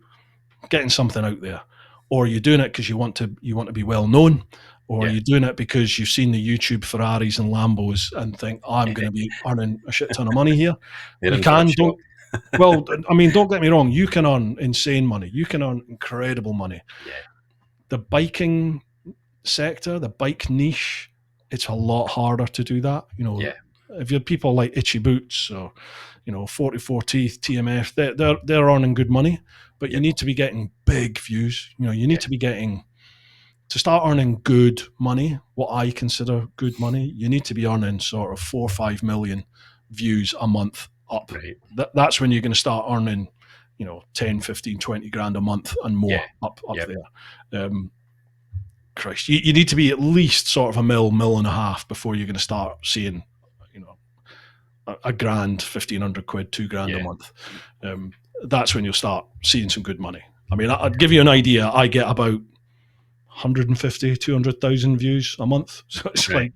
getting something out there, or are you doing it because you want to be well known, or are you doing it because you've seen the YouTube Ferraris and Lambos and think, I'm going to be earning a shit ton of money here? You can. Don't get me wrong. You can earn insane money. You can earn incredible money. Yeah. The biking sector, the bike niche, it's a lot harder to do that. If you have people like Itchy Boots or 44 Teeth, TMF, they're earning good money. but you Yep. need to be getting big views. You know, you need Yeah. to be getting, to start earning good money, what I consider good money, you need to be earning sort of 4 or 5 million views a month up. Right. That's when you're going to start earning, 10, 15, 20 grand a month and Yeah. more up Yep. there. Christ, you need to be at least sort of a mil and a half before you're going to start seeing, a grand, 1,500 quid, 2 grand a Yeah. month. That's when you'll start seeing some good money. I mean, I'd give you an idea. I get about 150, 200,000 views a month. So it's Right.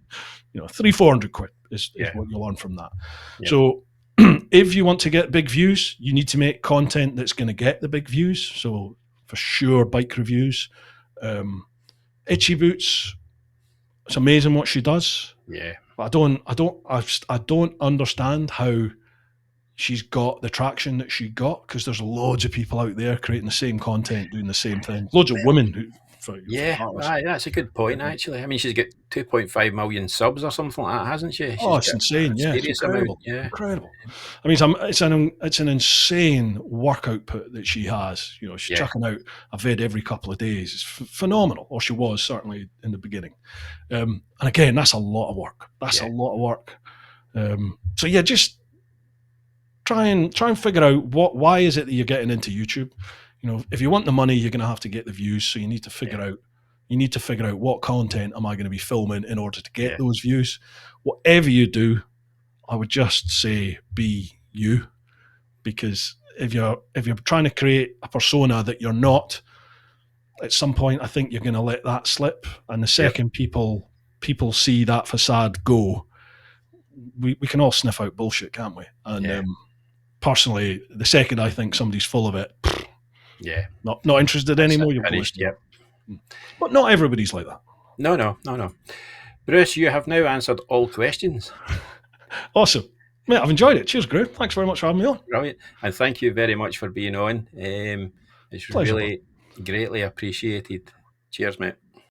like, 300-400 quid is Yeah. what you'll earn from that. Yep. So if you want to get big views, you need to make content that's going to get the big views. So for sure, bike reviews. Itchy Boots, it's amazing what she does. Yeah. But I don't understand how she's got the traction that she got, because there's loads of people out there creating the same content, doing the same thing. Loads of women who, for Yeah, that's a good point, actually. I mean, she's got 2.5 million subs or something like that, hasn't she? Oh, She's it's got insane. a Yeah, it's serious amount. incredible. Yeah. Incredible. I mean, it's an insane work output that she has. She's Yeah. chucking out a vid every couple of days. It's phenomenal, or she was certainly in the beginning. And again, that's a lot of work. That's Yeah. a lot of work. So yeah, just try and figure out why is it that you're getting into YouTube. If you want the money, you're going to have to get the views. So you need to figure out what content am I going to be filming in order to get Yeah. those views. Whatever you do, I would just say be you, because if you're trying to create a persona that you're not, at some point I think you're going to let that slip. And the second people see that facade go, we can all sniff out bullshit, can't we? And Yeah. personally, the second I think somebody's full of it, Yeah. not interested That's anymore. it, You'll finished. go, Yep. but not everybody's like that. No. Bruce, you have now answered all questions. Awesome. Mate, I've enjoyed it. Cheers, Graham. Thanks very much for having me on. Brilliant. And thank you very much for being on. It's Pleasure, really greatly appreciated. Cheers, mate.